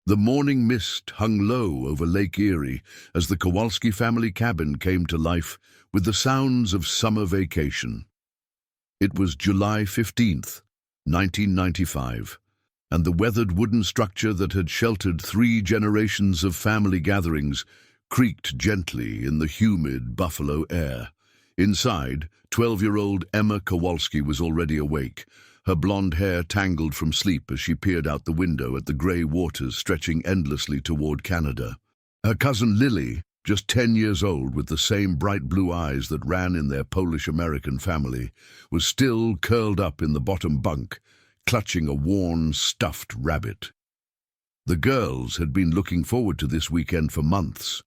The morning mist hung low over Lake Erie as the Kowalski family cabin came to life with the sounds of summer vacation. It was July 15th, 1995, and the weathered wooden structure that had sheltered 3 generations of family gatherings creaked gently in the humid Buffalo air. Inside, 12-year-old Emma Kowalski was already awake, her blonde hair tangled from sleep as she peered out the window at the grey waters stretching endlessly toward Canada. Her cousin Lily, just 10 years old with the same bright blue eyes that ran in their Polish-American family, was still curled up in the bottom bunk, clutching a worn, stuffed rabbit. The girls had been looking forward to this weekend for months.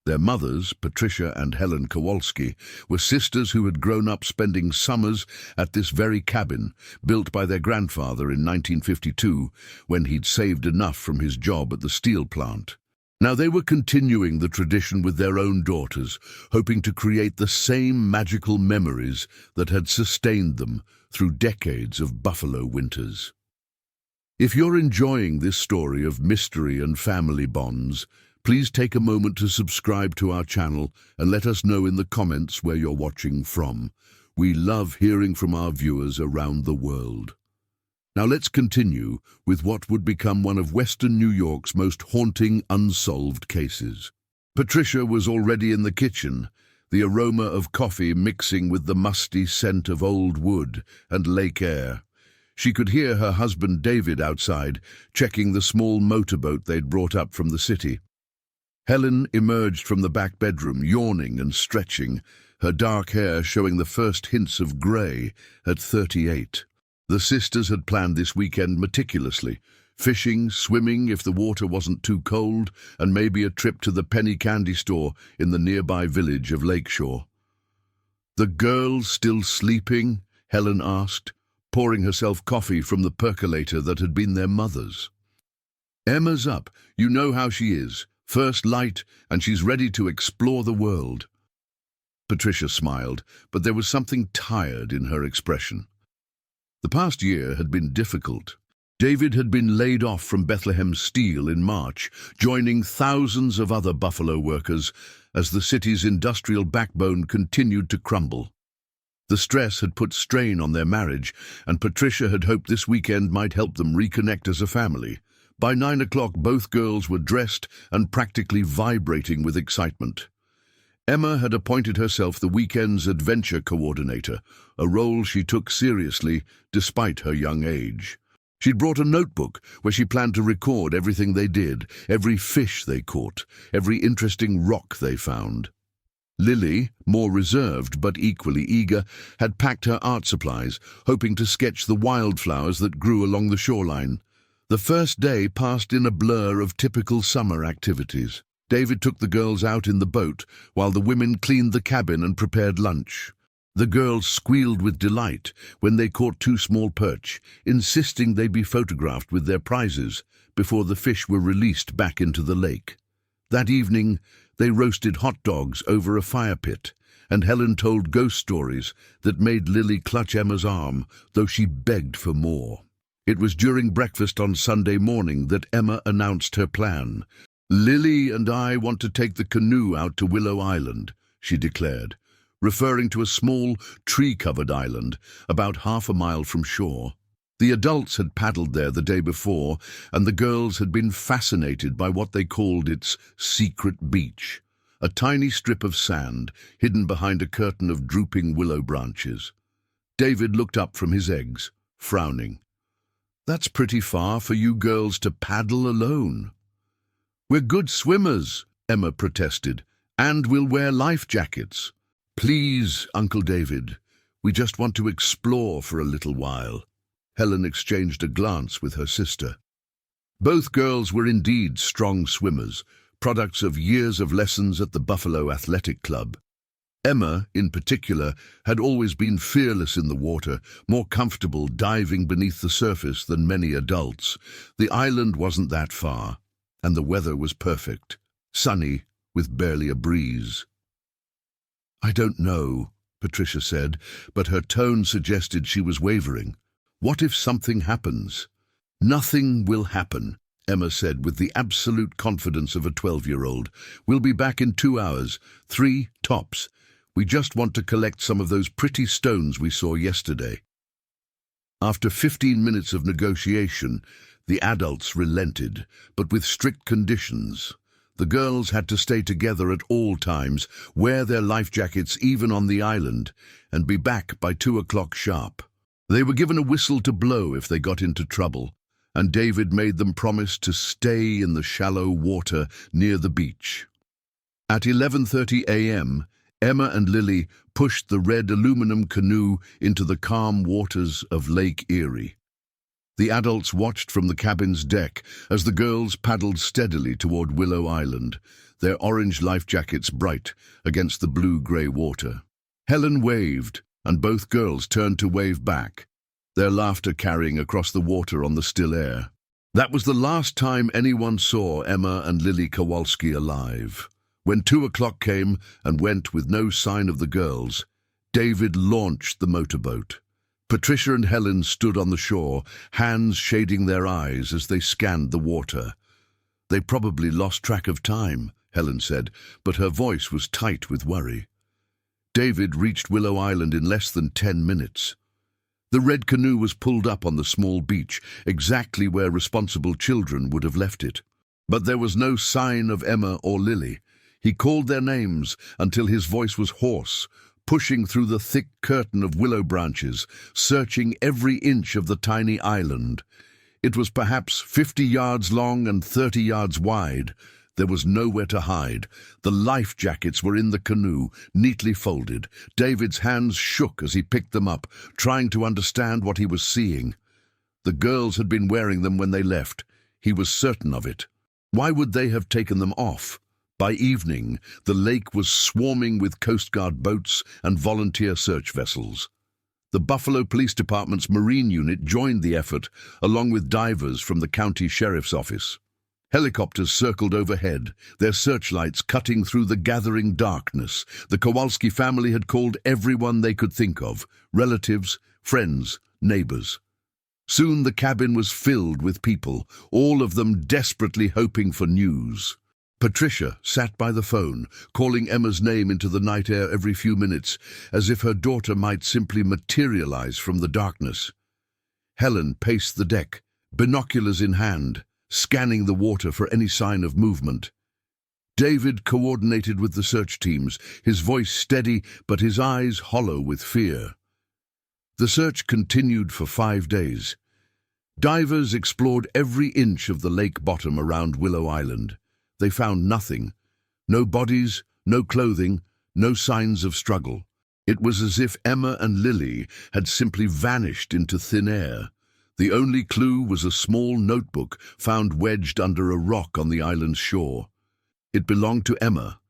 Their mothers, Patricia and Helen Kowalski, were sisters who had grown up spending summers at this very cabin, built by their grandfather in 1952, when he'd saved enough from his job at the steel plant. Now they were continuing the tradition with their own daughters, hoping to create the same magical memories that had sustained them through decades of buffalo winters. If you're enjoying this story of mystery and family bonds, please take a moment to subscribe to our channel and let us know in the comments where you're watching from. We love hearing from our viewers around the world. Now let's continue with what would become one of Western New York's most haunting unsolved cases. Patricia was already in the kitchen, the aroma of coffee mixing with the musty scent of old wood and lake air. She could hear her husband David outside, checking the small motorboat they'd brought up from the city. Helen emerged from the back bedroom, yawning and stretching, her dark hair showing the first hints of grey at 38. The sisters had planned this weekend meticulously, fishing, swimming if the water wasn't too cold, and maybe a trip to the penny candy store in the nearby village of Lakeshore. "The girls still sleeping?" Helen asked, pouring herself coffee from the percolator that had been their mother's. "Emma's up, you know how she is. First light, and she's ready to explore the world." Patricia smiled, but there was something tired in her expression. The past year had been difficult. David had been laid off from Bethlehem Steel in March, joining thousands of other Buffalo workers as the city's industrial backbone continued to crumble. The stress had put strain on their marriage, and Patricia had hoped this weekend might help them reconnect as a family. By 9 o'clock, both girls were dressed and practically vibrating with excitement. Emma had appointed herself the weekend's adventure coordinator, a role she took seriously despite her young age. She'd brought a notebook where she planned to record everything they did, every fish they caught, every interesting rock they found. Lily, more reserved but equally eager, had packed her art supplies, hoping to sketch the wildflowers that grew along the shoreline. The first day passed in a blur of typical summer activities. David took the girls out in the boat while the women cleaned the cabin and prepared lunch. The girls squealed with delight when they caught 2 small perch, insisting they be photographed with their prizes before the fish were released back into the lake. That evening, they roasted hot dogs over a fire pit, and Helen told ghost stories that made Lily clutch Emma's arm, though she begged for more. It was during breakfast on Sunday morning that Emma announced her plan. "Lily and I want to take the canoe out to Willow Island," she declared, referring to a small, tree-covered island about half a mile from shore. The adults had paddled there the day before, and the girls had been fascinated by what they called its secret beach, a tiny strip of sand hidden behind a curtain of drooping willow branches. David looked up from his eggs, frowning. "That's pretty far for you girls to paddle alone." "We're good swimmers," Emma protested, "and we'll wear life jackets." "Please, Uncle David, we just want to explore for a little while." Helen exchanged a glance with her sister. Both girls were indeed strong swimmers, products of years of lessons at the Buffalo Athletic Club. Emma, in particular, had always been fearless in the water, more comfortable diving beneath the surface than many adults. The island wasn't that far, and the weather was perfect, sunny with barely a breeze. "I don't know," Patricia said, but her tone suggested she was wavering. "What if something happens?" "Nothing will happen," Emma said with the absolute confidence of a 12-year-old. "We'll be back in 2 hours, 3 tops. We just want to collect some of those pretty stones we saw yesterday." After 15 minutes of negotiation, the adults relented, but with strict conditions. The girls had to stay together at all times, wear their life jackets even on the island, and be back by 2 o'clock sharp. They were given a whistle to blow if they got into trouble, and David made them promise to stay in the shallow water near the beach. At 11:30 a.m., Emma and Lily pushed the red aluminum canoe into the calm waters of Lake Erie. The adults watched from the cabin's deck as the girls paddled steadily toward Willow Island, their orange life jackets bright against the blue-grey water. Helen waved, and both girls turned to wave back, their laughter carrying across the water on the still air. That was the last time anyone saw Emma and Lily Kowalski alive. When 2 o'clock came and went with no sign of the girls, David launched the motorboat. Patricia and Helen stood on the shore, hands shading their eyes as they scanned the water. "They probably lost track of time," Helen said, but her voice was tight with worry. David reached Willow Island in less than 10 minutes. The red canoe was pulled up on the small beach, exactly where responsible children would have left it. But there was no sign of Emma or Lily. He called their names until his voice was hoarse, pushing through the thick curtain of willow branches, searching every inch of the tiny island. It was perhaps 50 yards long and 30 yards wide. There was nowhere to hide. The life jackets were in the canoe, neatly folded. David's hands shook as he picked them up, trying to understand what he was seeing. The girls had been wearing them when they left. He was certain of it. Why would they have taken them off? By evening, the lake was swarming with Coast Guard boats and volunteer search vessels. The Buffalo Police Department's Marine Unit joined the effort, along with divers from the county sheriff's office. Helicopters circled overhead, their searchlights cutting through the gathering darkness. The Kowalski family had called everyone they could think of, relatives, friends, neighbors. Soon the cabin was filled with people, all of them desperately hoping for news. Patricia sat by the phone, calling Emma's name into the night air every few minutes, as if her daughter might simply materialize from the darkness. Helen paced the deck, binoculars in hand, scanning the water for any sign of movement. David coordinated with the search teams, his voice steady but his eyes hollow with fear. The search continued for 5 days. Divers explored every inch of the lake bottom around Willow Island. They found nothing. No bodies, no clothing, no signs of struggle. It was as if Emma and Lily had simply vanished into thin air. The only clue was a small notebook found wedged under a rock on the island's shore. It belonged to Emma,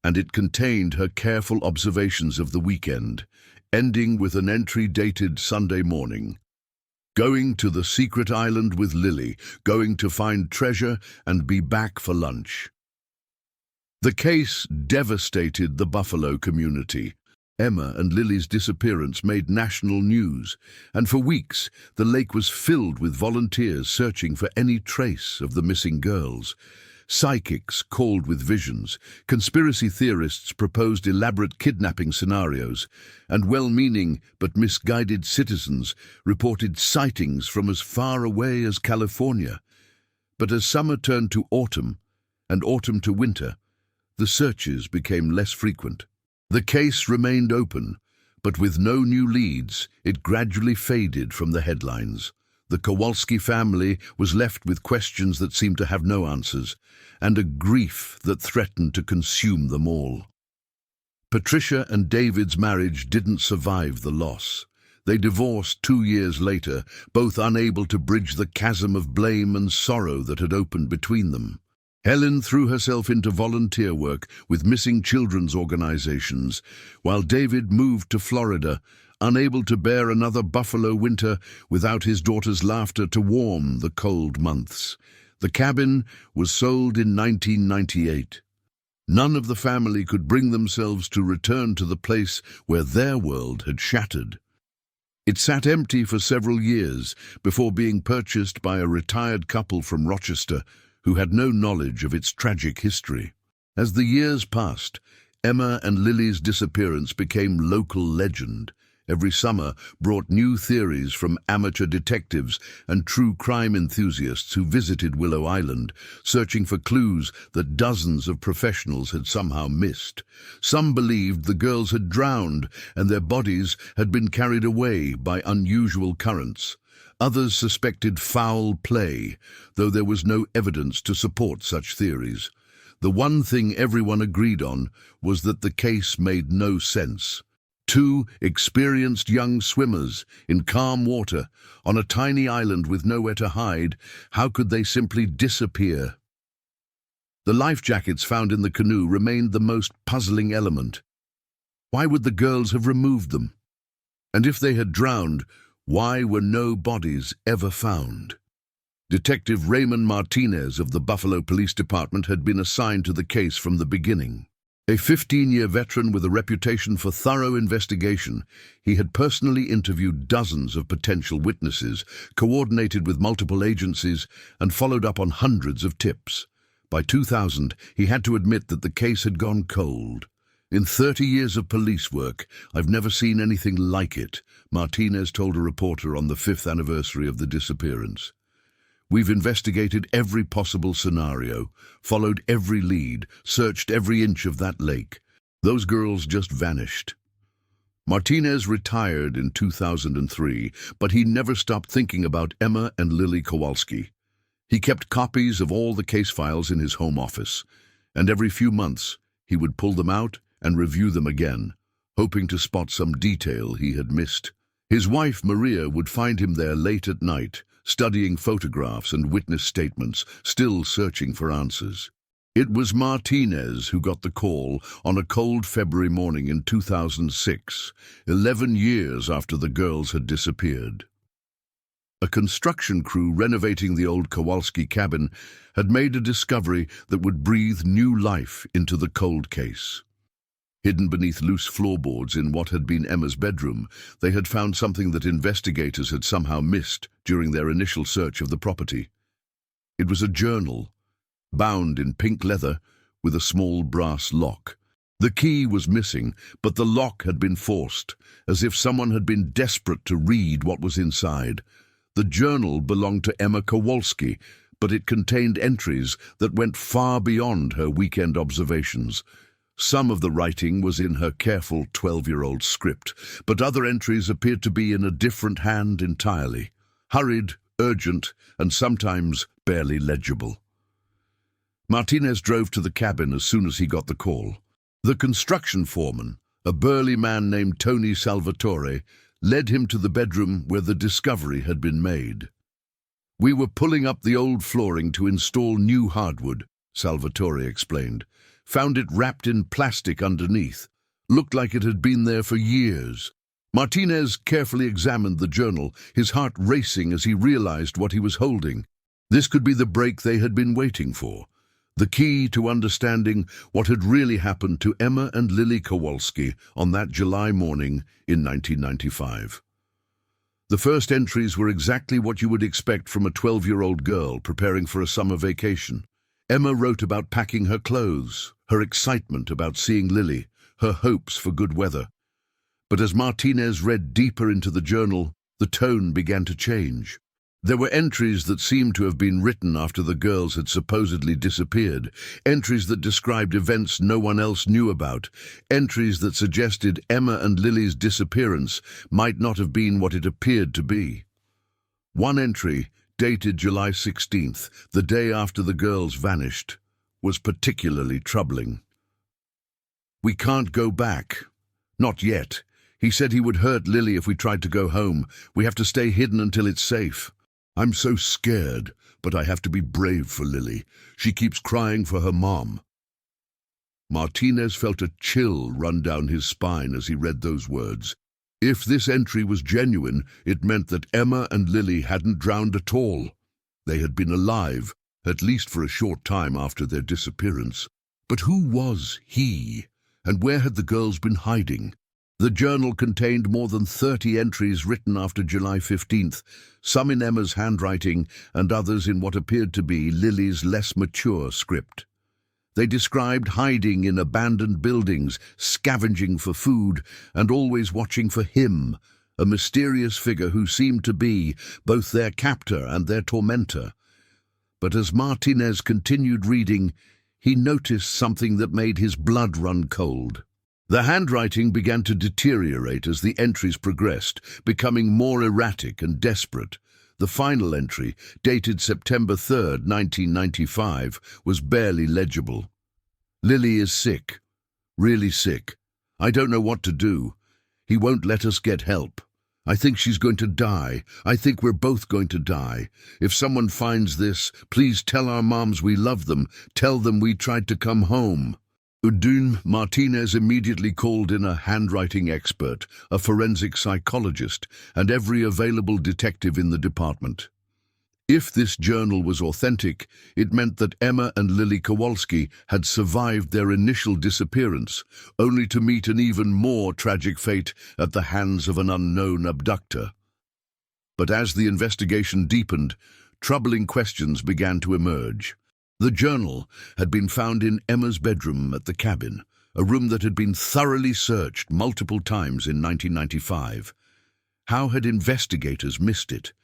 and it contained her careful observations of the weekend, ending with an entry dated Sunday morning. "Going to the secret island with Lily, going to find treasure and be back for lunch." The case devastated the Buffalo community. Emma and Lily's disappearance made national news, and for weeks the lake was filled with volunteers searching for any trace of the missing girls. Psychics called with visions, conspiracy theorists proposed elaborate kidnapping scenarios, and well-meaning but misguided citizens reported sightings from as far away as California. But as summer turned to autumn, and autumn to winter, the searches became less frequent. The case remained open, but with no new leads, it gradually faded from the headlines. The Kowalski family was left with questions that seemed to have no answers, and a grief that threatened to consume them all. Patricia and David's marriage didn't survive the loss. They divorced 2 years later, both unable to bridge the chasm of blame and sorrow that had opened between them. Helen threw herself into volunteer work with missing children's organizations, while David moved to Florida, unable to bear another Buffalo winter without his daughter's laughter to warm the cold months. The cabin was sold in 1998. None of the family could bring themselves to return to the place where their world had shattered. It sat empty for several years before being purchased by a retired couple from Rochester who had no knowledge of its tragic history. As the years passed, Emma and Lily's disappearance became local legend. Every summer brought new theories from amateur detectives and true crime enthusiasts who visited Willow Island, searching for clues that dozens of professionals had somehow missed. Some believed the girls had drowned and their bodies had been carried away by unusual currents. Others suspected foul play, though there was no evidence to support such theories. The one thing everyone agreed on was that the case made no sense. Two experienced young swimmers in calm water on a tiny island with nowhere to hide, how could they simply disappear? The life jackets found in the canoe remained the most puzzling element. Why would the girls have removed them? And if they had drowned, why were no bodies ever found? Detective Raymond Martinez of the Buffalo Police Department had been assigned to the case from the beginning. A 15-year veteran with a reputation for thorough investigation, he had personally interviewed dozens of potential witnesses, coordinated with multiple agencies, and followed up on hundreds of tips. By 2000, he had to admit that the case had gone cold. "In 30 years of police work, I've never seen anything like it," Martinez told a reporter on the 5th anniversary of the disappearance. "We've investigated every possible scenario, followed every lead, searched every inch of that lake. Those girls just vanished." Martinez retired in 2003, but he never stopped thinking about Emma and Lily Kowalski. He kept copies of all the case files in his home office, and every few months he would pull them out and review them again, hoping to spot some detail he had missed. His wife, Maria, would find him there late at night, studying photographs and witness statements, still searching for answers. It was Martinez who got the call on a cold February morning in 2006, 11 years after the girls had disappeared. A construction crew renovating the old Kowalski cabin had made a discovery that would breathe new life into the cold case. Hidden beneath loose floorboards in what had been Emma's bedroom, they had found something that investigators had somehow missed during their initial search of the property. It was a journal, bound in pink leather with a small brass lock. The key was missing, but the lock had been forced, as if someone had been desperate to read what was inside. The journal belonged to Emma Kowalski, but it contained entries that went far beyond her weekend observations. Some of the writing was in her careful 12-year-old script, but other entries appeared to be in a different hand entirely. Hurried, urgent, and sometimes barely legible. Martinez drove to the cabin as soon as he got the call. The construction foreman, a burly man named Tony Salvatore, led him to the bedroom where the discovery had been made. "We were pulling up the old flooring to install new hardwood," Salvatore explained. "Found it wrapped in plastic underneath. Looked like it had been there for years." Martinez carefully examined the journal, his heart racing as he realized what he was holding. This could be the break they had been waiting for, the key to understanding what had really happened to Emma and Lily Kowalski on that July morning in 1995. The first entries were exactly what you would expect from a 12-year-old girl preparing for a summer vacation. Emma wrote about packing her clothes, her excitement about seeing Lily, her hopes for good weather. But as Martinez read deeper into the journal, the tone began to change. There were entries that seemed to have been written after the girls had supposedly disappeared, entries that described events no one else knew about, entries that suggested Emma and Lily's disappearance might not have been what it appeared to be. One entry, dated July 16th, the day after the girls vanished, was particularly troubling. "We can't go back. Not yet. He said he would hurt Lily if we tried to go home. We have to stay hidden until it's safe. I'm so scared, but I have to be brave for Lily. She keeps crying for her mom." Martinez felt a chill run down his spine as he read those words. If this entry was genuine, it meant that Emma and Lily hadn't drowned at all. They had been alive, at least for a short time after their disappearance. But who was he, and where had the girls been hiding? The journal contained more than 30 entries written after July 15th, some in Emma's handwriting and others in what appeared to be Lily's less mature script. They described hiding in abandoned buildings, scavenging for food, and always watching for him, a mysterious figure who seemed to be both their captor and their tormentor. But as Martinez continued reading, he noticed something that made his blood run cold. The handwriting began to deteriorate as the entries progressed, becoming more erratic and desperate. The final entry, dated September 3rd, 1995, was barely legible. "Lily is sick. Really sick. I don't know what to do. He won't let us get help. I think she's going to die. I think we're both going to die. If someone finds this, please tell our moms we love them. Tell them we tried to come home." Martinez immediately called in a handwriting expert, a forensic psychologist, and every available detective in the department. If this journal was authentic, it meant that Emma and Lily Kowalski had survived their initial disappearance, only to meet an even more tragic fate at the hands of an unknown abductor. But as the investigation deepened, troubling questions began to emerge. The journal had been found in Emma's bedroom at the cabin, a room that had been thoroughly searched multiple times in 1995. How had investigators missed it?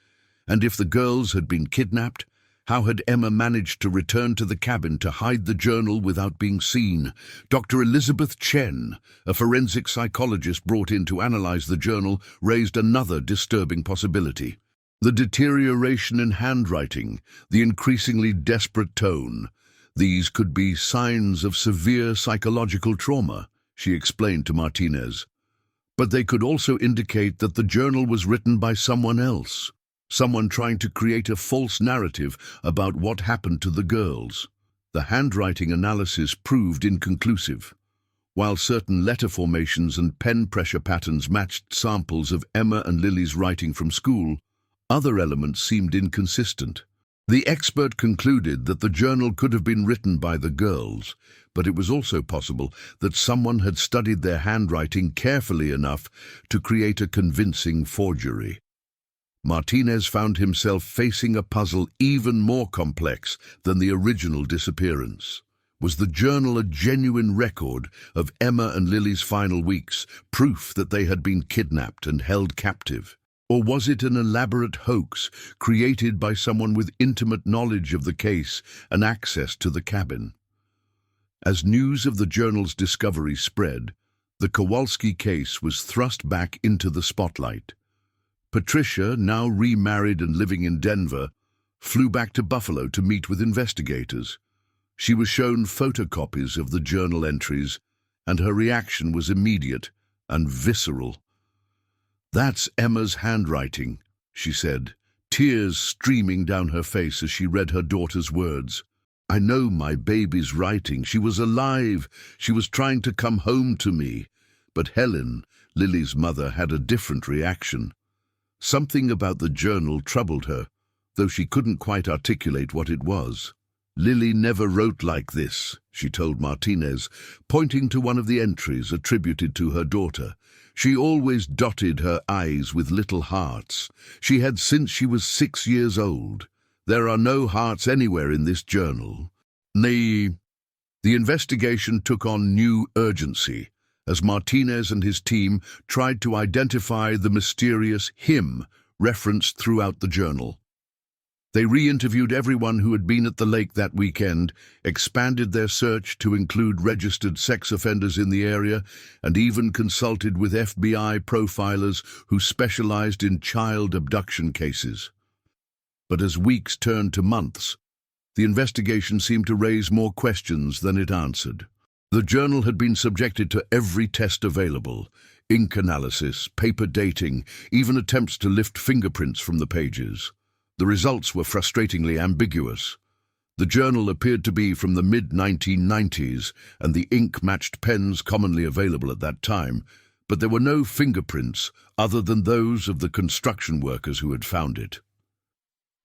And if the girls had been kidnapped, how had Emma managed to return to the cabin to hide the journal without being seen? Dr. Elizabeth Chen, a forensic psychologist brought in to analyze the journal, raised another disturbing possibility. The deterioration in handwriting, the increasingly desperate tone. These could be signs of severe psychological trauma, she explained to Martinez. But they could also indicate that the journal was written by someone else, someone trying to create a false narrative about what happened to the girls. The handwriting analysis proved inconclusive. While certain letter formations and pen pressure patterns matched samples of Emma and Lily's writing from school, other elements seemed inconsistent. The expert concluded that the journal could have been written by the girls, but it was also possible that someone had studied their handwriting carefully enough to create a convincing forgery. Martinez found himself facing a puzzle even more complex than the original disappearance. Was the journal a genuine record of Emma and Lily's final weeks, proof that they had been kidnapped and held captive? Or was it an elaborate hoax created by someone with intimate knowledge of the case and access to the cabin? As news of the journal's discovery spread, the Kowalski case was thrust back into the spotlight. Patricia, now remarried and living in Denver, flew back to Buffalo to meet with investigators. She was shown photocopies of the journal entries, and her reaction was immediate and visceral. "That's Emma's handwriting," she said, tears streaming down her face as she read her daughter's words. "I know my baby's writing. She was alive. She was trying to come home to me." But Helen, Lily's mother, had a different reaction. Something about the journal troubled her, though she couldn't quite articulate what it was. "Lily never wrote like this," she told Martinez, pointing to one of the entries attributed to her daughter. "She always dotted her I's with little hearts. She had since she was 6 years old. There are no hearts anywhere in this journal." The investigation took on new urgency as Martinez and his team tried to identify the mysterious him referenced throughout the journal. They re-interviewed everyone who had been at the lake that weekend, expanded their search to include registered sex offenders in the area, and even consulted with FBI profilers who specialized in child abduction cases. But as weeks turned to months, the investigation seemed to raise more questions than it answered. The journal had been subjected to every test available: ink analysis, paper dating, even attempts to lift fingerprints from the pages. The results were frustratingly ambiguous. The journal appeared to be from the mid-1990s, and the ink matched pens commonly available at that time, but there were no fingerprints other than those of the construction workers who had found it.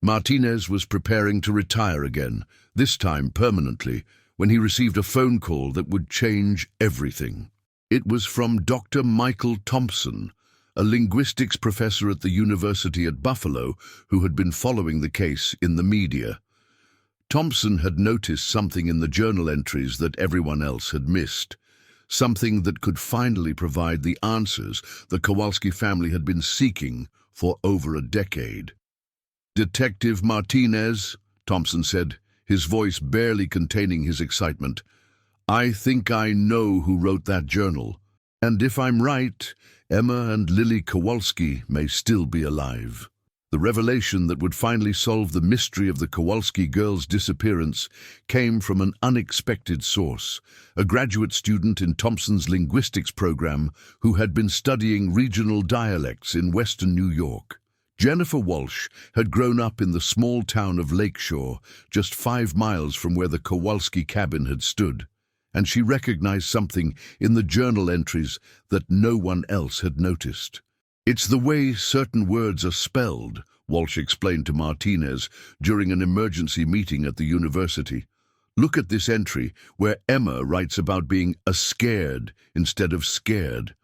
Martinez was preparing to retire again, this time permanently, when he received a phone call that would change everything. It was from Dr. Michael Thompson, a linguistics professor at the University at Buffalo who had been following the case in the media. Thompson had noticed something in the journal entries that everyone else had missed, something that could finally provide the answers the Kowalski family had been seeking for over a decade. "Detective Martinez," Thompson said, his voice barely containing his excitement, "I think I know who wrote that journal. And if I'm right, Emma and Lily Kowalski may still be alive." The revelation that would finally solve the mystery of the Kowalski girls' disappearance came from an unexpected source, a graduate student in Thompson's linguistics program who had been studying regional dialects in western New York. Jennifer Walsh had grown up in the small town of Lakeshore, just 5 miles from where the Kowalski cabin had stood, and she recognized something in the journal entries that no one else had noticed. "It's the way certain words are spelled," Walsh explained to Martinez during an emergency meeting at the university. "Look at this entry where Emma writes about being scared instead of scared.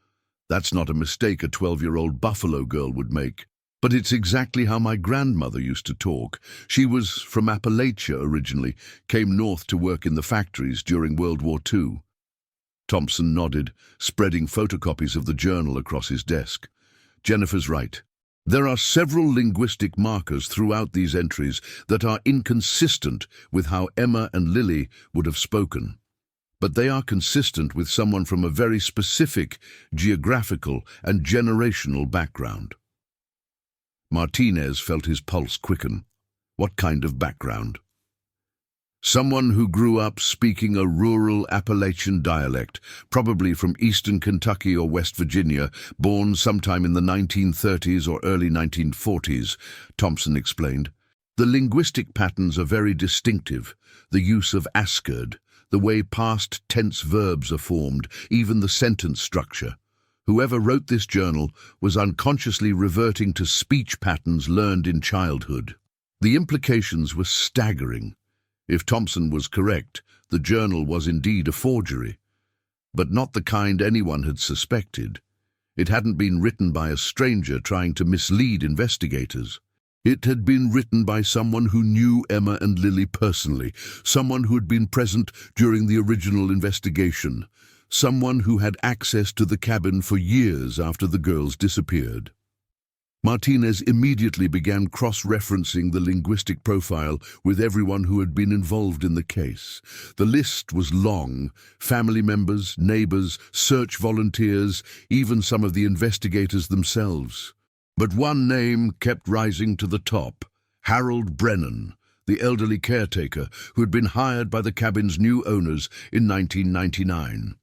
That's not a mistake a 12-year-old Buffalo girl would make. But it's exactly how my grandmother used to talk. She was from Appalachia originally, came north to work in the factories during World War II. Thompson nodded, spreading photocopies of the journal across his desk. "Jennifer's right. There are several linguistic markers throughout these entries that are inconsistent with how Emma and Lily would have spoken. But they are consistent with someone from a very specific geographical and generational background." Martinez felt his pulse quicken. What kind of background? "Someone who grew up speaking a rural Appalachian dialect, probably from eastern Kentucky or West Virginia, born sometime in the 1930s or early 1940s, Thompson explained. "The linguistic patterns are very distinctive. The use of unanswered, the way past tense verbs are formed, even the sentence structure. Whoever wrote this journal was unconsciously reverting to speech patterns learned in childhood." The implications were staggering. If Thompson was correct, the journal was indeed a forgery, but not the kind anyone had suspected. It hadn't been written by a stranger trying to mislead investigators. It had been written by someone who knew Emma and Lily personally, someone who had been present during the original investigation, someone who had access to the cabin for years after the girls disappeared. Martinez immediately began cross-referencing the linguistic profile with everyone who had been involved in the case. The list was long: family members, neighbors, search volunteers, even some of the investigators themselves. But one name kept rising to the top: Harold Brennan, the elderly caretaker who had been hired by the cabin's new owners in 1999.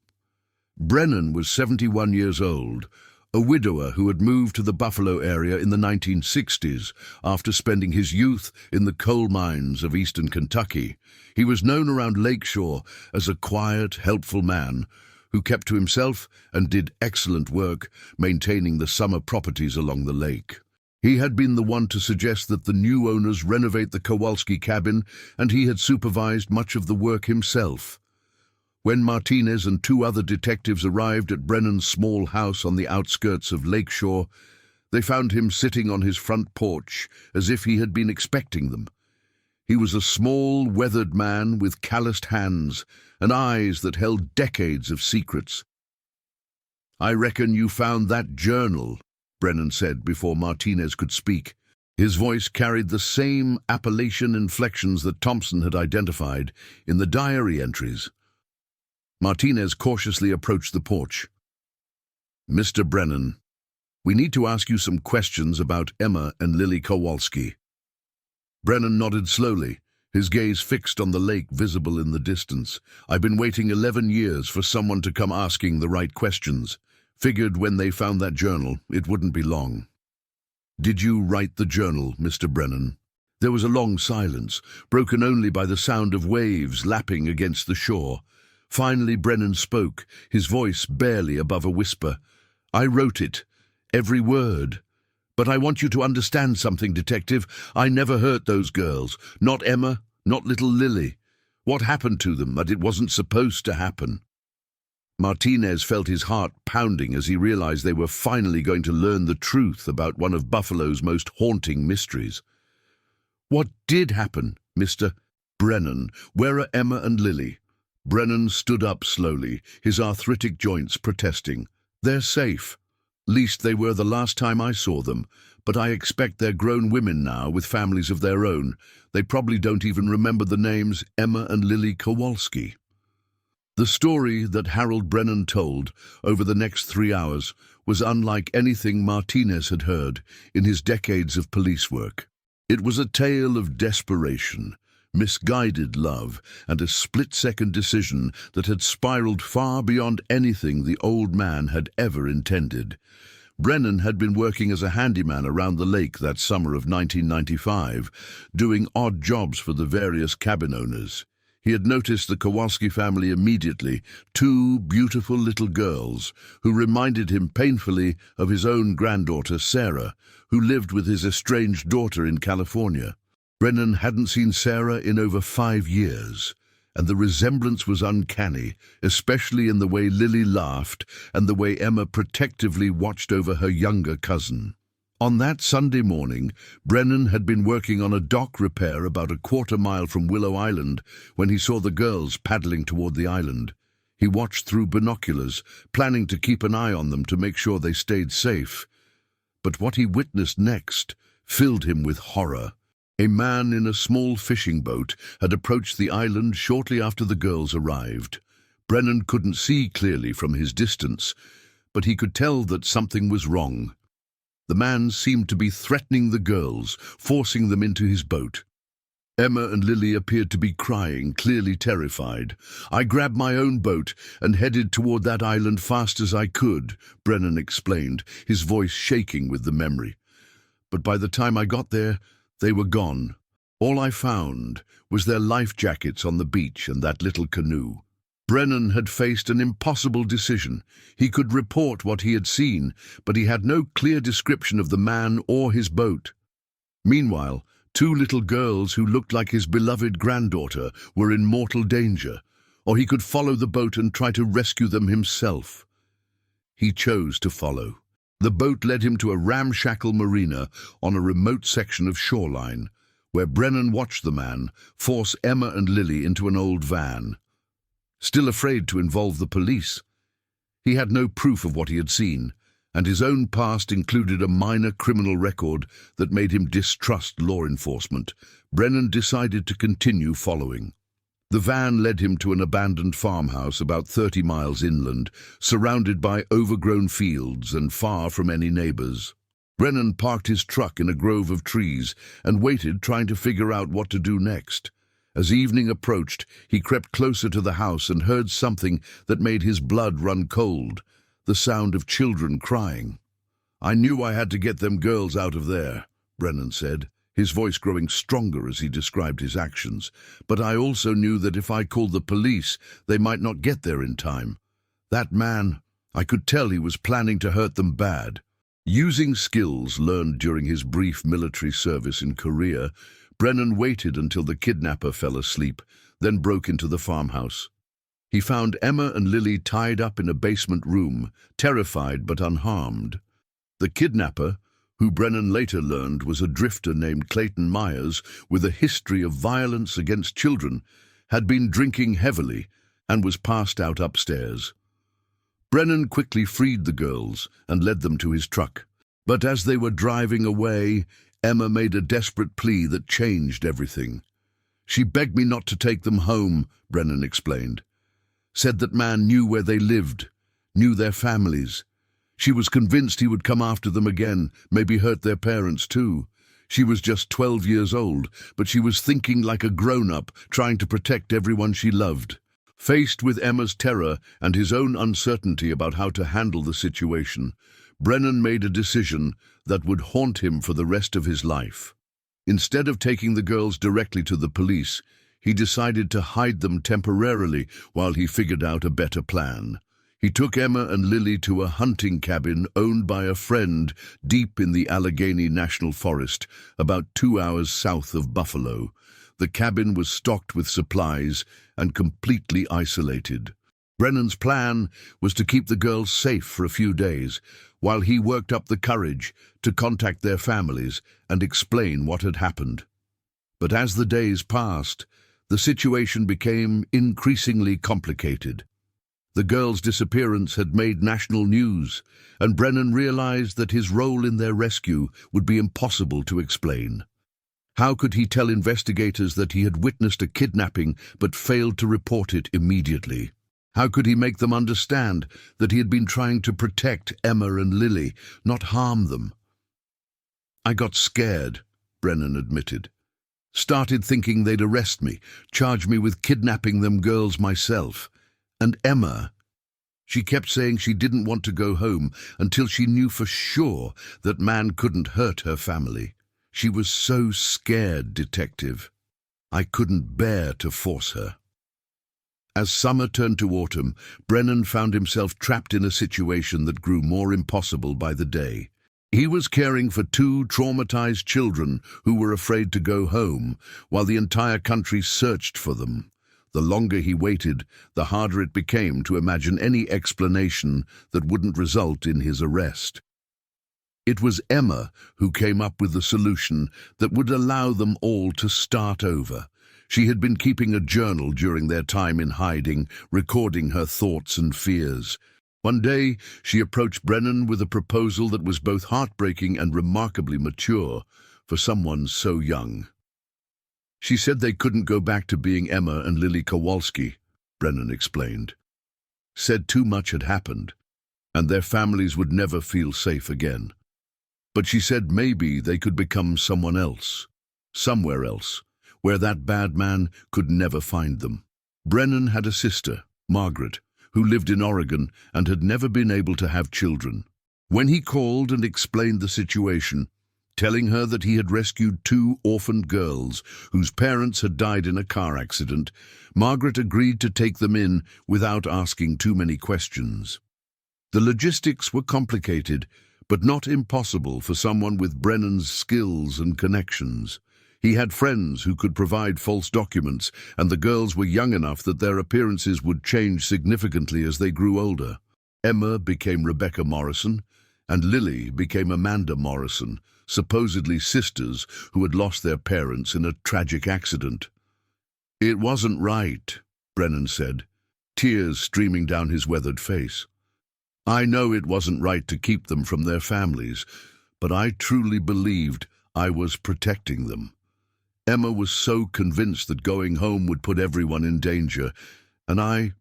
Brennan was 71 years old, a widower who had moved to the Buffalo area in the 1960s after spending his youth in the coal mines of eastern Kentucky. He was known around Lakeshore as a quiet, helpful man who kept to himself and did excellent work maintaining the summer properties along the lake. He had been the one to suggest that the new owners renovate the Kowalski cabin, and he had supervised much of the work himself. When Martinez and 2 other detectives arrived at Brennan's small house on the outskirts of Lakeshore, they found him sitting on his front porch as if he had been expecting them. He was a small, weathered man with calloused hands and eyes that held decades of secrets. "I reckon you found that journal," Brennan said before Martinez could speak. His voice carried the same Appalachian inflections that Thompson had identified in the diary entries. Martinez cautiously approached the porch. "Mr. Brennan, we need to ask you some questions about Emma and Lily Kowalski." Brennan nodded slowly, his gaze fixed on the lake visible in the distance. "I've been waiting 11 years for someone to come asking the right questions. Figured when they found that journal, it wouldn't be long." "Did you write the journal, Mr. Brennan?" There was a long silence, broken only by the sound of waves lapping against the shore. Finally, Brennan spoke, his voice barely above a whisper. "I wrote it, every word. But I want you to understand something, Detective. I never hurt those girls. Not Emma, not little Lily. What happened to them, but it wasn't supposed to happen." Martinez felt his heart pounding as he realized they were finally going to learn the truth about one of Buffalo's most haunting mysteries. "What did happen, Mr. Brennan? Where are Emma and Lily?" Brennan stood up slowly, his arthritic joints protesting. "They're safe. Least they were the last time I saw them, but I expect they're grown women now with families of their own. They probably don't even remember the names Emma and Lily Kowalski." The story that Harold Brennan told over the next 3 hours was unlike anything Martinez had heard in his decades of police work. It was a tale of desperation, misguided love, and a split-second decision that had spiraled far beyond anything the old man had ever intended. Brennan had been working as a handyman around the lake that summer of 1995, doing odd jobs for the various cabin owners. He had noticed the Kowalski family immediately, 2 beautiful little girls who reminded him painfully of his own granddaughter, Sarah, who lived with his estranged daughter in California. Brennan hadn't seen Sarah in over 5 years, and the resemblance was uncanny, especially in the way Lily laughed and the way Emma protectively watched over her younger cousin. On that Sunday morning, Brennan had been working on a dock repair about a quarter-mile from Willow Island when he saw the girls paddling toward the island. He watched through binoculars, planning to keep an eye on them to make sure they stayed safe. But what he witnessed next filled him with horror. A man in a small fishing boat had approached the island shortly after the girls arrived. Brennan couldn't see clearly from his distance, but he could tell that something was wrong. The man seemed to be threatening the girls, forcing them into his boat. Emma and Lily appeared to be crying, clearly terrified. "I grabbed my own boat and headed toward that island fast as I could," Brennan explained, his voice shaking with the memory. "But by the time I got there, they were gone. All I found was their life jackets on the beach and that little canoe." Brennan had faced an impossible decision. He could report what he had seen, but he had no clear description of the man or his boat. Meanwhile, 2 little girls who looked like his beloved granddaughter were in mortal danger, or he could follow the boat and try to rescue them himself. He chose to follow. The boat led him to a ramshackle marina on a remote section of shoreline, where Brennan watched the man force Emma and Lily into an old van. Still afraid to involve the police. He had no proof of what he had seen, and his own past included a minor criminal record that made him distrust law enforcement. Brennan decided to continue following. The van led him to an abandoned farmhouse about 30 miles inland, surrounded by overgrown fields and far from any neighbors. Brennan parked his truck in a grove of trees and waited, trying to figure out what to do next. As evening approached, he crept closer to the house and heard something that made his blood run cold, the sound of children crying. "I knew I had to get them girls out of there," Brennan said, his voice growing stronger as he described his actions. "But I also knew that if I called the police, they might not get there in time. That man, I could tell he was planning to hurt them bad." Using skills learned during his brief military service in Korea, Brennan waited until the kidnapper fell asleep, then broke into the farmhouse. He found Emma and Lily tied up in a basement room, terrified but unharmed. The kidnapper, who Brennan later learned was a drifter named Clayton Myers with a history of violence against children, had been drinking heavily and was passed out upstairs. Brennan quickly freed the girls and led them to his truck. But as they were driving away, Emma made a desperate plea that changed everything. "She begged me not to take them home," Brennan explained. "Said that man knew where they lived, knew their families. She was convinced he would come after them again, maybe hurt their parents too. She was just 12 years old, but she was thinking like a grown-up, trying to protect everyone she loved." Faced with Emma's terror and his own uncertainty about how to handle the situation, Brennan made a decision that would haunt him for the rest of his life. Instead of taking the girls directly to the police, he decided to hide them temporarily while he figured out a better plan. He took Emma and Lily to a hunting cabin owned by a friend deep in the Allegheny National Forest, about 2 hours south of Buffalo. The cabin was stocked with supplies and completely isolated. Brennan's plan was to keep the girls safe for a few days, while he worked up the courage to contact their families and explain what had happened. But as the days passed, the situation became increasingly complicated. The girls' disappearance had made national news, and Brennan realized that his role in their rescue would be impossible to explain. How could he tell investigators that he had witnessed a kidnapping but failed to report it immediately? How could he make them understand that he had been trying to protect Emma and Lily, not harm them? "I got scared," Brennan admitted. "Started thinking they'd arrest me, charge me with kidnapping them girls myself. And Emma, she kept saying she didn't want to go home until she knew for sure that man couldn't hurt her family. She was so scared, Detective. I couldn't bear to force her." As summer turned to autumn, Brennan found himself trapped in a situation that grew more impossible by the day. He was caring for two traumatized children who were afraid to go home, while the entire country searched for them. The longer he waited, the harder it became to imagine any explanation that wouldn't result in his arrest. It was Emma who came up with the solution that would allow them all to start over. She had been keeping a journal during their time in hiding, recording her thoughts and fears. One day, she approached Brennan with a proposal that was both heartbreaking and remarkably mature for someone so young. She said they couldn't go back to being Emma and Lily Kowalski, Brennan explained. Said too much had happened, and their families would never feel safe again. But she said maybe they could become someone else, somewhere else, where that bad man could never find them. Brennan had a sister, Margaret, who lived in Oregon and had never been able to have children. When he called and explained the situation, telling her that he had rescued two orphaned girls whose parents had died in a car accident, Margaret agreed to take them in without asking too many questions. The logistics were complicated, but not impossible for someone with Brennan's skills and connections. He had friends who could provide false documents, and the girls were young enough that their appearances would change significantly as they grew older. Emma became Rebecca Morrison, and Lily became Amanda Morrison, supposedly sisters who had lost their parents in a tragic accident. "It wasn't right," Brennan said, tears streaming down his weathered face. "I know it wasn't right to keep them from their families, but I truly believed I was protecting them. Emma was so convinced that going home would put everyone in danger, and I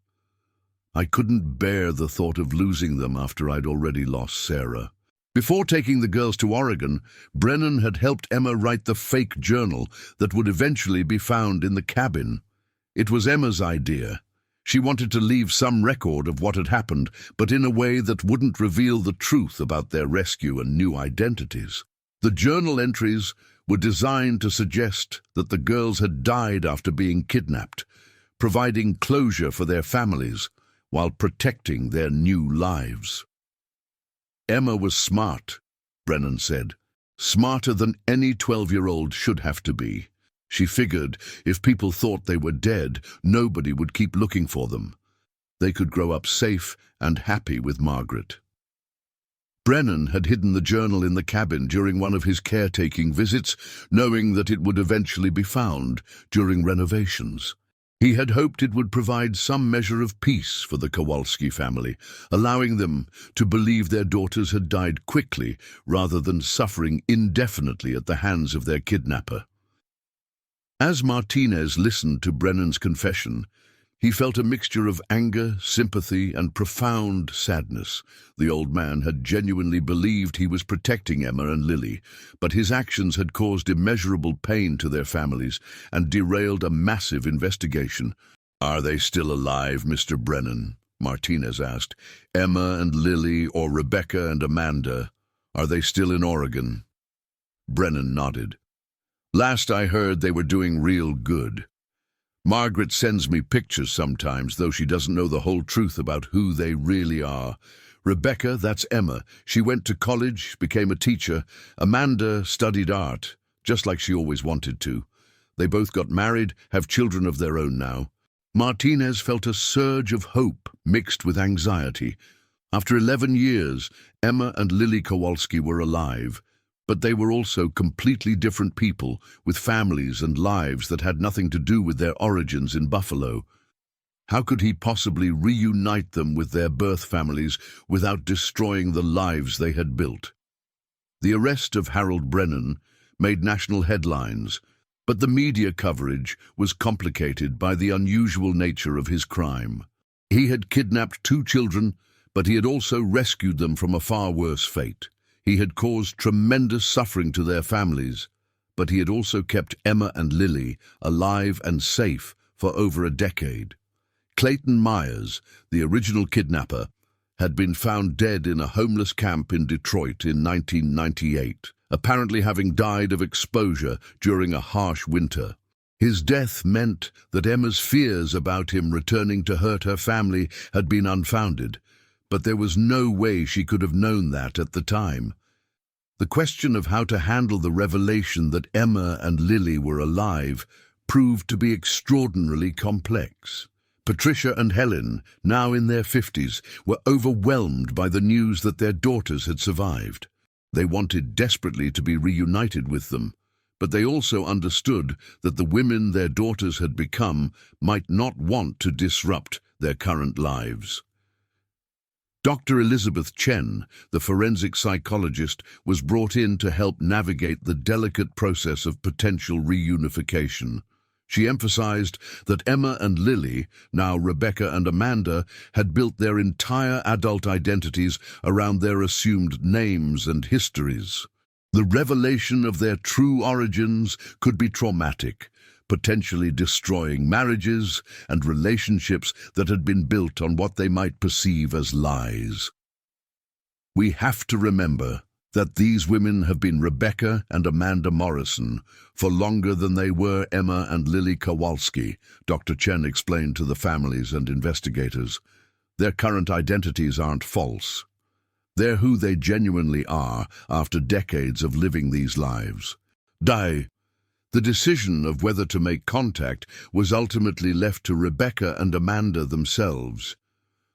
couldn't bear the thought of losing them after I'd already lost Sarah." Before taking the girls to Oregon, Brennan had helped Emma write the fake journal that would eventually be found in the cabin. It was Emma's idea. She wanted to leave some record of what had happened, but in a way that wouldn't reveal the truth about their rescue and new identities. The journal entries were designed to suggest that the girls had died after being kidnapped, providing closure for their families while protecting their new lives. Emma was smart, Brennan said. Smarter than any 12-year-old should have to be. She figured if people thought they were dead, nobody would keep looking for them. They could grow up safe and happy with Margaret. Brennan had hidden the journal in the cabin during one of his caretaking visits, knowing that it would eventually be found during renovations. He had hoped it would provide some measure of peace for the Kowalski family, allowing them to believe their daughters had died quickly rather than suffering indefinitely at the hands of their kidnapper. As Martinez listened to Brennan's confession, he felt a mixture of anger, sympathy, and profound sadness. The old man had genuinely believed he was protecting Emma and Lily, but his actions had caused immeasurable pain to their families and derailed a massive investigation. "Are they still alive, Mr. Brennan?" Martinez asked. "Emma and Lily, or Rebecca and Amanda, are they still in Oregon?" Brennan nodded. "Last I heard, they were doing real good. Margaret sends me pictures sometimes, though she doesn't know the whole truth about who they really are. Rebecca, that's Emma. She went to college, became a teacher. Amanda studied art, just like she always wanted to. They both got married, have children of their own now. Martinez felt a surge of hope mixed with anxiety. After 11 years, Emma and Lily Kowalski were alive, but they were also completely different people with families and lives that had nothing to do with their origins in Buffalo. How could he possibly reunite them with their birth families without destroying the lives they had built? The arrest of Harold Brennan made national headlines, but the media coverage was complicated by the unusual nature of his crime. He had kidnapped 2 children, but he had also rescued them from a far worse fate. He had caused tremendous suffering to their families, but he had also kept Emma and Lily alive and safe for over a decade. Clayton Myers, the original kidnapper, had been found dead in a homeless camp in Detroit in 1998, apparently having died of exposure during a harsh winter. His death meant that Emma's fears about him returning to hurt her family had been unfounded, but there was no way she could have known that at the time. The question of how to handle the revelation that Emma and Lily were alive proved to be extraordinarily complex. Patricia and Helen, now in their 50s, were overwhelmed by the news that their daughters had survived. They wanted desperately to be reunited with them, but they also understood that the women their daughters had become might not want to disrupt their current lives. Dr. Elizabeth Chen, the forensic psychologist, was brought in to help navigate the delicate process of potential reunification. She emphasized that Emma and Lily, now Rebecca and Amanda, had built their entire adult identities around their assumed names and histories. The revelation of their true origins could be traumatic, potentially destroying marriages and relationships that had been built on what they might perceive as lies. We have to remember that these women have been Rebecca and Amanda Morrison for longer than they were Emma and Lily Kowalski, Dr. Chen explained to the families and investigators. Their current identities aren't false. They're who they genuinely are after decades of living these lives. The decision of whether to make contact was ultimately left to Rebecca and Amanda themselves.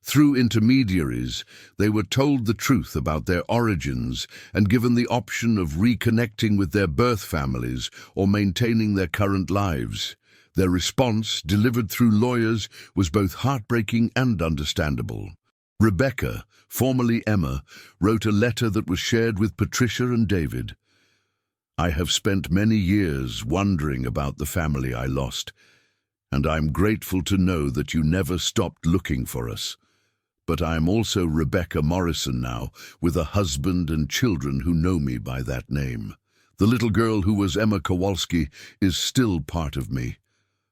Through intermediaries, they were told the truth about their origins and given the option of reconnecting with their birth families or maintaining their current lives. Their response, delivered through lawyers, was both heartbreaking and understandable. Rebecca, formerly Emma, wrote a letter that was shared with Patricia and David. "I have spent many years wondering about the family I lost, and I'm grateful to know that you never stopped looking for us. But I am also Rebecca Morrison now, with a husband and children who know me by that name. The little girl who was Emma Kowalski is still part of me,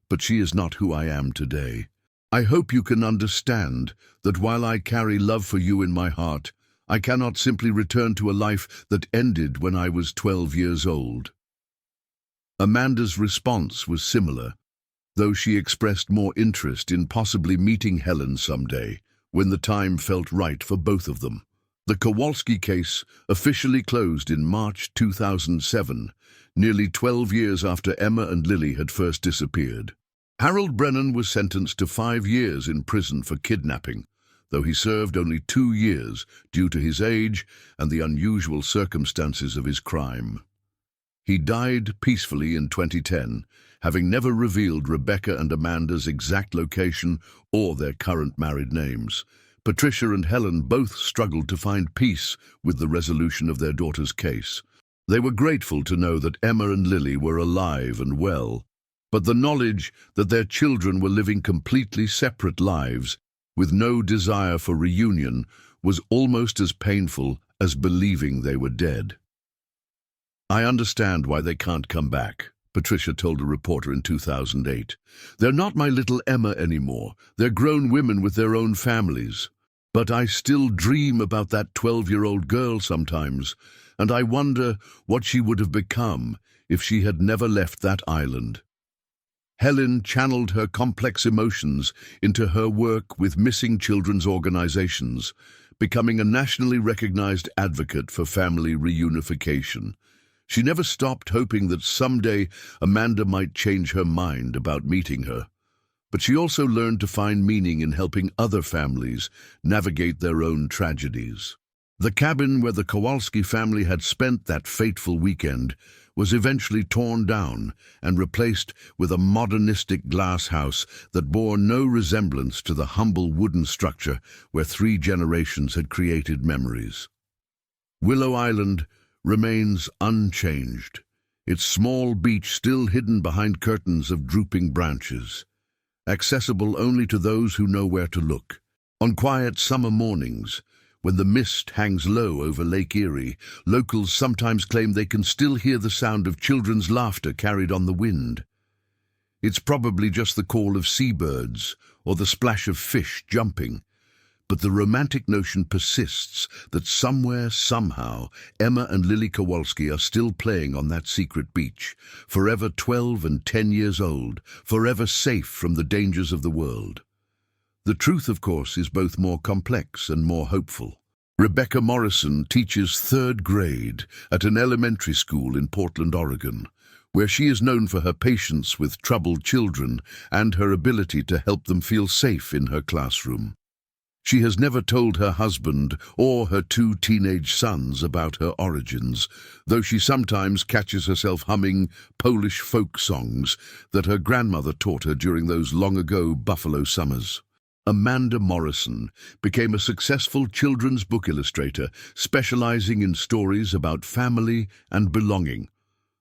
but she is not who I am today. I hope you can understand that while I carry love for you in my heart, I cannot simply return to a life that ended when I was 12 years old." Amanda's response was similar, though she expressed more interest in possibly meeting Helen someday, when the time felt right for both of them. The Kowalski case officially closed in March 2007, nearly 12 years after Emma and Lily had first disappeared. Harold Brennan was sentenced to 5 years in prison for kidnapping, though he served only 2 years due to his age and the unusual circumstances of his crime. He died peacefully in 2010, having never revealed Rebecca and Amanda's exact location or their current married names. Patricia and Helen both struggled to find peace with the resolution of their daughter's case. They were grateful to know that Emma and Lily were alive and well, but the knowledge that their children were living completely separate lives with no desire for reunion was almost as painful as believing they were dead. "I understand why they can't come back," Patricia told a reporter in 2008. "They're not my little Emma anymore. They're grown women with their own families. But I still dream about that 12-year-old girl sometimes, and I wonder what she would have become if she had never left that island." Helen channeled her complex emotions into her work with missing children's organizations, becoming a nationally recognized advocate for family reunification. She never stopped hoping that someday Amanda might change her mind about meeting her. But she also learned to find meaning in helping other families navigate their own tragedies. The cabin where the Kowalski family had spent that fateful weekend was eventually torn down and replaced with a modernistic glass house that bore no resemblance to the humble wooden structure where 3 generations had created memories. Willow Island remains unchanged, its small beach still hidden behind curtains of drooping branches, accessible only to those who know where to look. On quiet summer mornings, when the mist hangs low over Lake Erie, locals sometimes claim they can still hear the sound of children's laughter carried on the wind. It's probably just the call of seabirds or the splash of fish jumping, but the romantic notion persists that somewhere, somehow, Emma and Lily Kowalski are still playing on that secret beach, forever 12 and 10 years old, forever safe from the dangers of the world. The truth, of course, is both more complex and more hopeful. Rebecca Morrison teaches 3rd grade at an elementary school in Portland, Oregon, where she is known for her patience with troubled children and her ability to help them feel safe in her classroom. She has never told her husband or her 2 teenage sons about her origins, though she sometimes catches herself humming Polish folk songs that her grandmother taught her during those long-ago Buffalo summers. Amanda Morrison became a successful children's book illustrator, specializing in stories about family and belonging.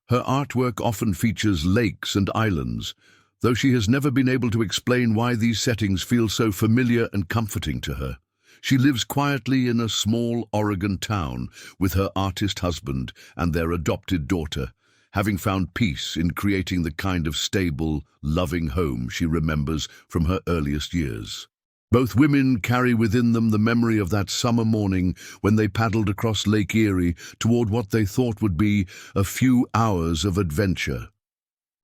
Her artwork often features lakes and islands, though she has never been able to explain why these settings feel so familiar and comforting to her. She lives quietly in a small Oregon town with her artist husband and their adopted daughter, having found peace in creating the kind of stable, loving home she remembers from her earliest years. Both women carry within them the memory of that summer morning when they paddled across Lake Erie toward what they thought would be a few hours of adventure.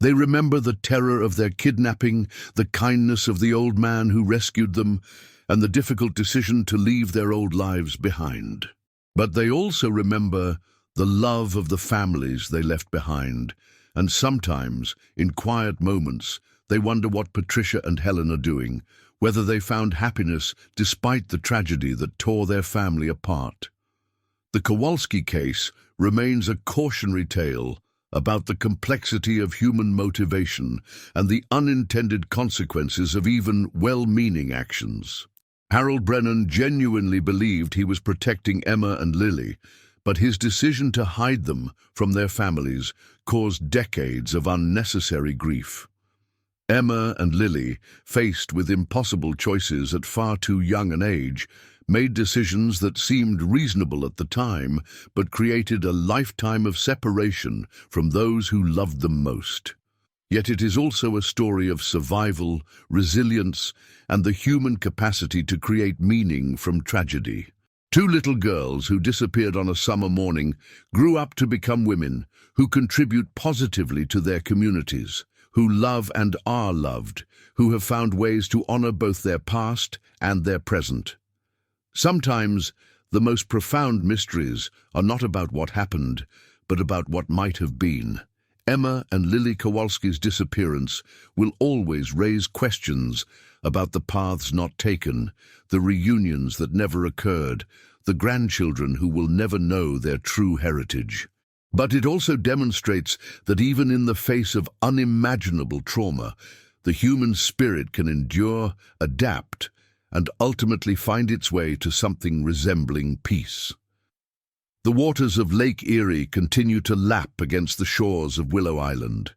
They remember the terror of their kidnapping, the kindness of the old man who rescued them, and the difficult decision to leave their old lives behind. But they also remember the love of the families they left behind, and sometimes, in quiet moments, they wonder what Patricia and Helen are doing, whether they found happiness despite the tragedy that tore their family apart. The Kowalski case remains a cautionary tale about the complexity of human motivation and the unintended consequences of even well-meaning actions. Harold Brennan genuinely believed he was protecting Emma and Lily, but his decision to hide them from their families caused decades of unnecessary grief. Emma and Lily, faced with impossible choices at far too young an age, made decisions that seemed reasonable at the time, but created a lifetime of separation from those who loved them most. Yet it is also a story of survival, resilience, and the human capacity to create meaning from tragedy. 2 little girls who disappeared on a summer morning grew up to become women who contribute positively to their communities, who love and are loved, who have found ways to honor both their past and their present. Sometimes, the most profound mysteries are not about what happened, but about what might have been. Emma and Lily Kowalski's disappearance will always raise questions about the paths not taken, the reunions that never occurred, the grandchildren who will never know their true heritage. But it also demonstrates that even in the face of unimaginable trauma, the human spirit can endure, adapt, and ultimately find its way to something resembling peace. The waters of Lake Erie continue to lap against the shores of Willow Island,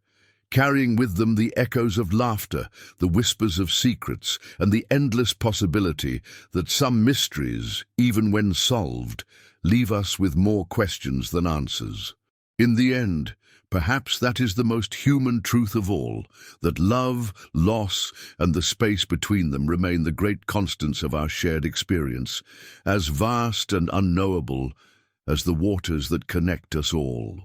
carrying with them the echoes of laughter, the whispers of secrets, and the endless possibility that some mysteries, even when solved, leave us with more questions than answers. In the end, perhaps that is the most human truth of all, that love, loss, and the space between them remain the great constants of our shared experience, as vast and unknowable as the waters that connect us all.